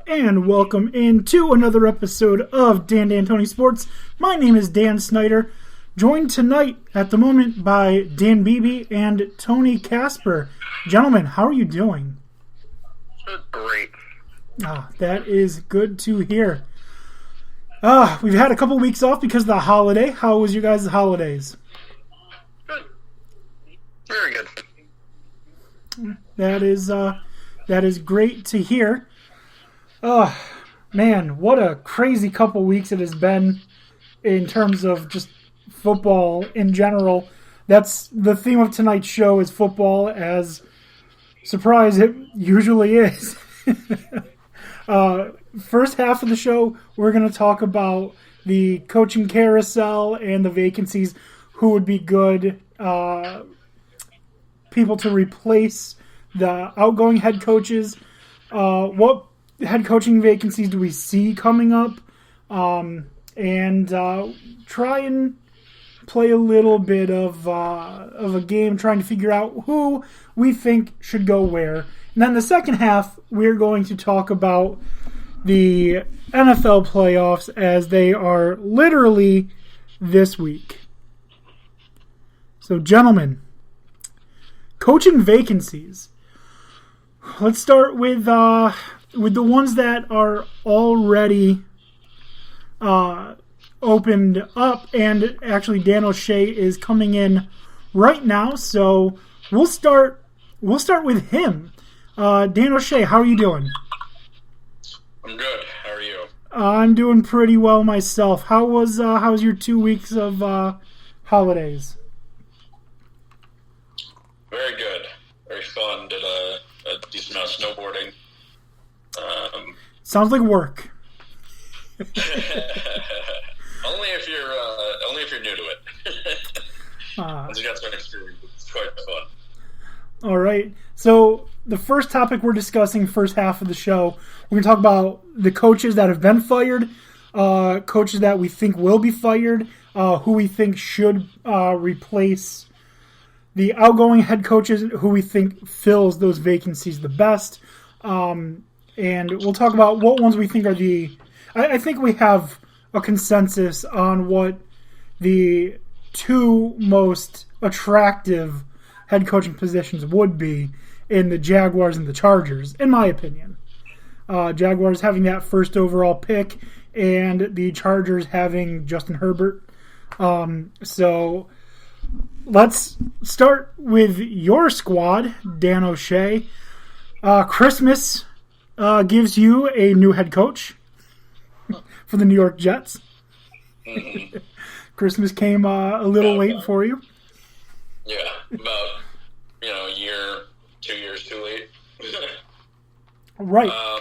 and welcome into another episode of Dan D'Antoni Sports. My name is Dan Snyder, joined tonight at the moment by Dan Beebe and Tony Casper. Gentlemen, how are you doing? Great. That is good to hear. We've had a couple weeks off because of the holiday. How was your guys' holidays? Good. Very good. That is great to hear. Man, what a crazy couple weeks it has been in terms of just football in general. That's the theme of tonight's show, is football, as surprise it usually is. First half of the show, we're going to talk about the coaching carousel and the vacancies, who would be good people to replace the outgoing head coaches. What head coaching vacancies do we see coming up? And try and play a little bit of a game trying to figure out who we think should go where. And then the second half, we're going to talk about the NFL playoffs, as they are literally this week. So, gentlemen, coaching vacancies. Let's start with the ones that are already opened up, and actually Dan O'Shea is coming in right now, so we'll start with him. Dan O'Shea, how are you doing? I'm good. How are you? I'm doing pretty well myself. How was your 2 weeks of holidays? Very good. Very fun. Did a decent amount of snowboarding. Sounds like work. Only if you're new to it. Once you got some experience, it's quite fun. All right. So the first topic we're discussing, first half of the show, we're going to talk about the coaches that have been fired, coaches that we think will be fired, who we think should replace the outgoing head coaches, who we think fills those vacancies the best. And we'll talk about what ones we think are I think we have a consensus on what the two most attractive head coaching positions would be in the Jaguars and the Chargers, in my opinion. Jaguars having that first overall pick, and the Chargers having Justin Herbert. So let's start with your squad, Dan O'Shea. Christmas gives you a new head coach for the New York Jets. Mm-hmm. Christmas came a little late for you. Yeah, about a year, 2 years too late. Right. I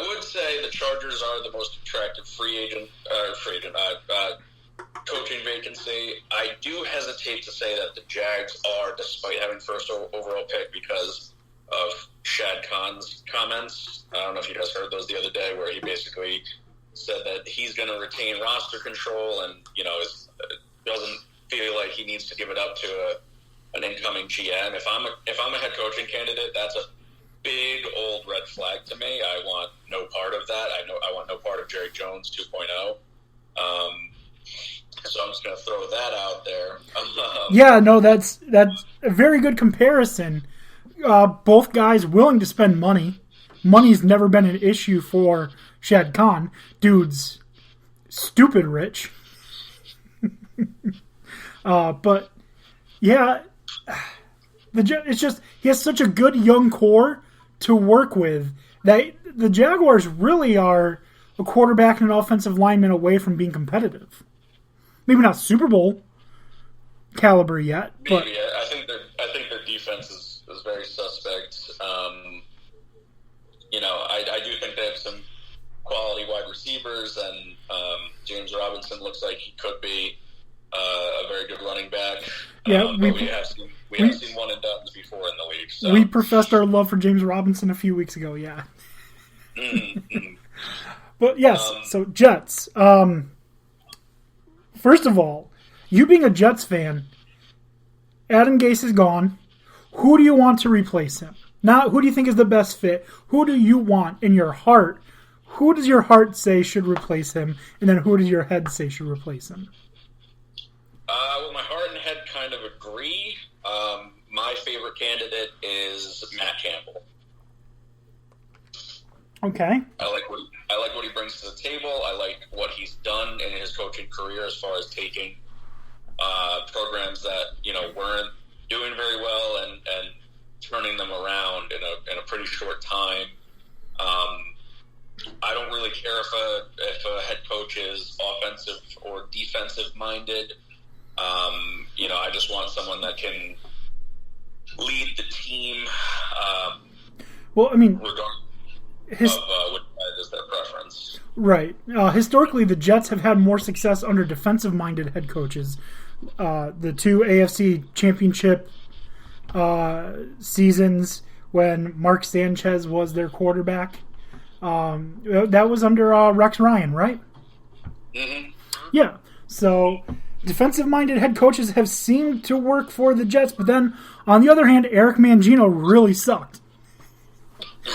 would say the Chargers are the most attractive coaching vacancy. I do hesitate to say that the Jags are, despite having first overall pick, because of Shad Khan's comments. I don't know if you guys heard those the other day, where he basically said that he's going to retain roster control and doesn't feel like he needs to give it up to an incoming GM. If I'm a head coaching candidate, that's a big old red flag to me. I want no part of that. I want no part of Jerry Jones 2.0. So I'm just going to throw that out there. Yeah, no, that's a very good comparison. Both guys willing to spend money. Money's never been an issue for Shad Khan. Dude's stupid rich. But yeah, it's just he has such a good young core to work with that the Jaguars really are a quarterback and an offensive lineman away from being competitive. Maybe not Super Bowl caliber yet, but maybe. I think their defense is very suspect. I do think they have some quality wide receivers, and James Robinson looks like he could be a very good running back. Yeah, we have seen one and done before in the league. So. We professed our love for James Robinson a few weeks ago. Yeah. Mm-hmm. But yes, so Jets. First of all, you being a Jets fan, Adam Gase is gone. Who do you want to replace him? Not who do you think is the best fit. Who do you want in your heart? Who does your heart say should replace him? And then who does your head say should replace him? Well, my heart and head kind of agree. My favorite candidate is Matt Campbell. Okay. I like what he brings to the table. I like what he's done in his coaching career as far as taking programs that weren't doing very well and turning them around in a pretty short time. I don't really care if a head coach is offensive or defensive minded. I just want someone that can lead the team. Well, I mean, regardless of what is their preference. Right. Historically, the Jets have had more success under defensive-minded head coaches. The two AFC championship seasons when Mark Sanchez was their quarterback. That was under Rex Ryan, right? Mm-hmm. Yeah. So defensive-minded head coaches have seemed to work for the Jets, but then, on the other hand, Eric Mangino really sucked.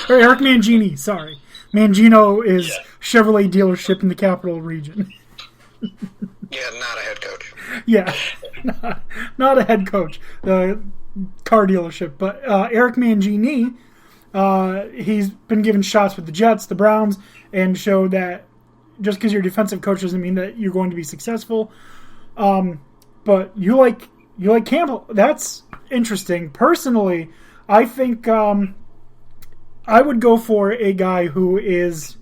Or Eric Mangini, sorry. Mangino is Chevrolet dealership in the capital region. Yeah, not a head coach. Yeah, not a head coach. The car dealership. But Eric Mangini, he's been given shots with the Jets, the Browns, and showed that just because you're a defensive coach doesn't mean that you're going to be successful. But you like Campbell. That's interesting. Personally, I think I would go for a guy who is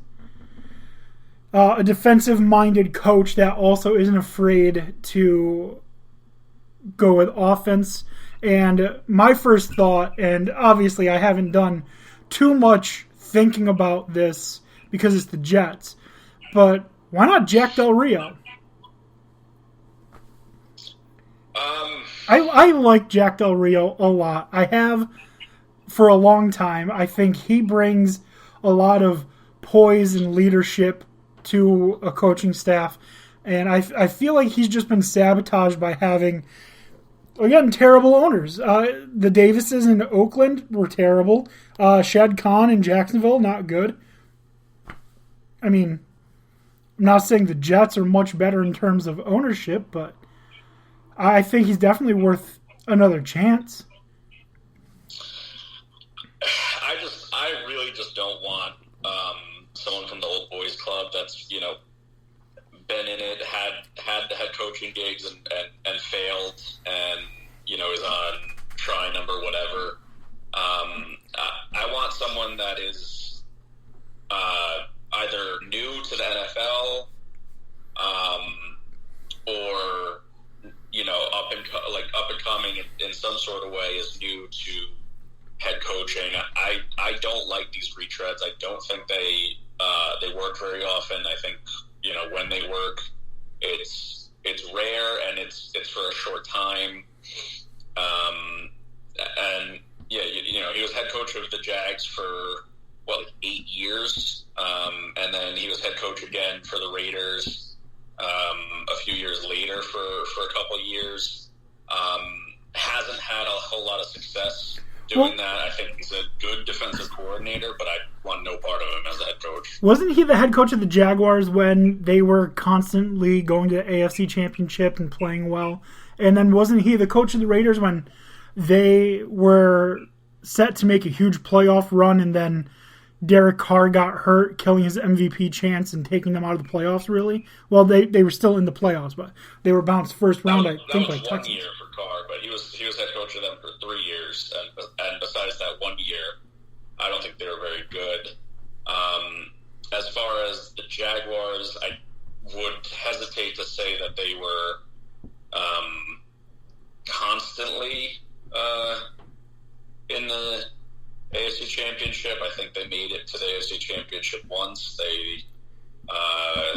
a defensive-minded coach that also isn't afraid to go with offense. And my first thought, and obviously I haven't done too much thinking about this because it's the Jets, but why not Jack Del Rio? I like Jack Del Rio a lot. I have for a long time. I think he brings a lot of poise and leadership to a coaching staff, and I feel like he's just been sabotaged by having, again, terrible owners. The Davises in Oakland were terrible. Shad Khan in Jacksonville, not good. I mean, I'm not saying the Jets are much better in terms of ownership, but I think he's definitely worth another chance. I really just don't want someone from the old boys club that's been in it, had the head coaching gigs and failed, and is on try number whatever. I want someone that is either new to the NFL or up and coming in some sort of way is new to head coaching. I don't like these retreads. I don't think they work very often. I think when they work, it's rare and it's for a short time. And yeah, he was head coach of the Jags for 8 years, and then he was head coach again for the Raiders a few years later for a couple of years. Hasn't had a whole lot of success doing that. I think he's a good defensive coordinator, but I want no part of him as a head coach. Wasn't he the head coach of the Jaguars when they were constantly going to the AFC Championship and playing well? And then wasn't he the coach of the Raiders when they were set to make a huge playoff run and then Derek Carr got hurt, killing his MVP chance and taking them out of the playoffs, really? Well, they were still in the playoffs, but they were bounced first round, that was one Texans. year for Carr, but he was head coach of them for 3 years, and besides that 1 year, I don't think they were very good. As far as the Jaguars, I would hesitate to say that they were constantly in the AFC Championship. I think they made it to the AFC Championship once. They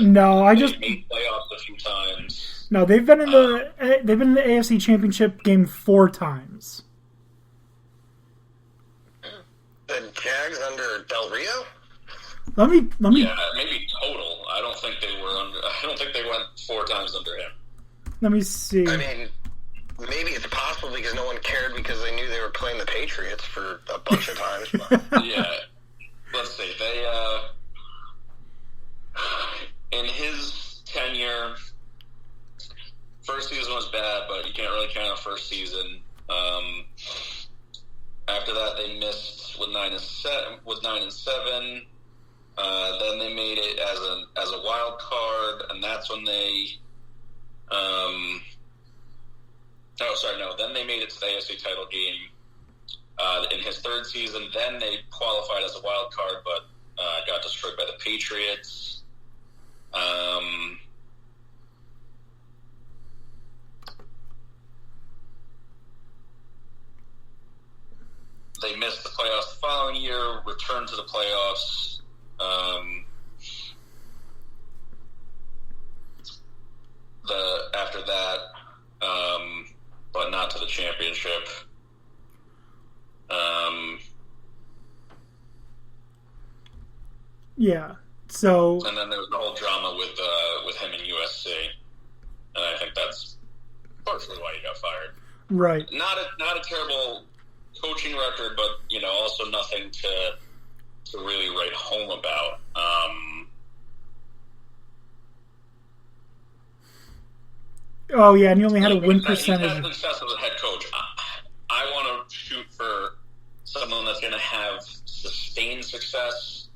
made playoffs a few times. No, they've been in the AFC Championship game 4 times. The Jags under Del Rio? Let me. Yeah, maybe total. I don't think they went 4 times under him. Let me see. I mean, maybe it's possible because no one cared because they knew they were playing the Patriots for a bunch of times. Yeah. Let's see. They, in his tenure, first season was bad, but you can't really count a first season. After that, they missed with 9-7. Then they made it as a wild card, and that's when they. Then they made it to the AFC title game in his third season. Then they qualified as a wild card, but got destroyed by the Patriots. They missed the playoffs the following year, returned to the playoffs. After that, but not to the championship. Yeah. So. And then there was the whole drama with him in USC, and I think that's partially why he got fired. Right. Not a terrible coaching record, but also nothing to really write home about. Oh yeah, and he only had a win percentage. He's had success as a head coach. I want to shoot for someone that's going to have sustained success.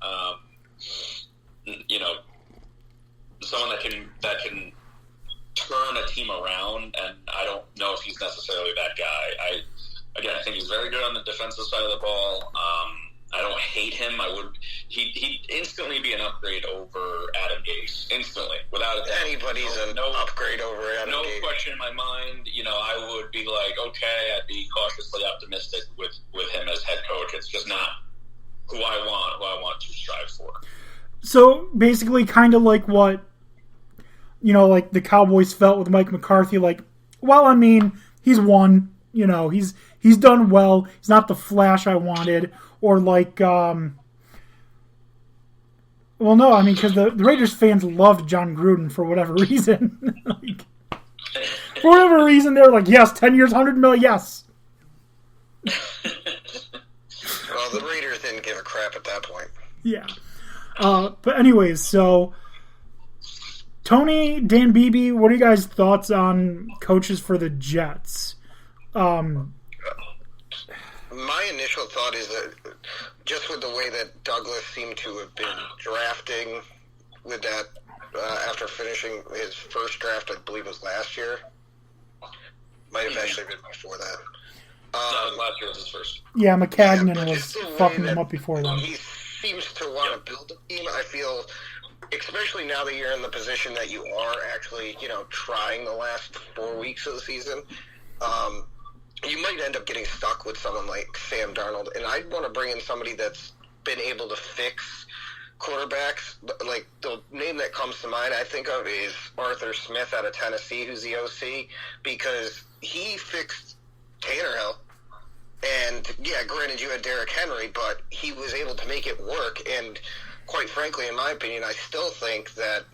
Someone that can turn a team around, and I don't know if he's necessarily that guy. I think he's very good on the defensive side of the ball. I don't hate him. He'd instantly be an upgrade over Adam Gase. Instantly. Without a doubt. Anybody's an upgrade over Adam Gase. No question in my mind. I would be like, okay, I'd be cautiously optimistic with him as head coach. It's just not who I want to strive for. So basically kind of like what like the Cowboys felt with Mike McCarthy, he's won, he's done well. He's not the Flash I wanted. Or because the Raiders fans loved John Gruden for whatever reason. For whatever reason, they're like, yes, 10 years, $100 million, yes. Well, the Raiders didn't give a crap at that point. Yeah. But anyways, so Tony, Dan Beebe, what are you guys' thoughts on coaches for the Jets? My initial thought is that just with the way that Douglas seemed to have been drafting with that after finishing his first draft, I believe was last year. Might have actually been before that. Last year was his first. Yeah, McCagnon was fucking him up before then. He seems to want to build a team. I feel, especially now that you're in the position that you are actually, trying the last 4 weeks of the season, you might end up getting stuck with someone like Sam Darnold. And I'd want to bring in somebody that's been able to fix quarterbacks. Like, the name that comes to mind I think of is Arthur Smith out of Tennessee, who's the OC, because he fixed Tannehill. And, yeah, granted, you had Derrick Henry, but he was able to make it work. And quite frankly, in my opinion, I still think that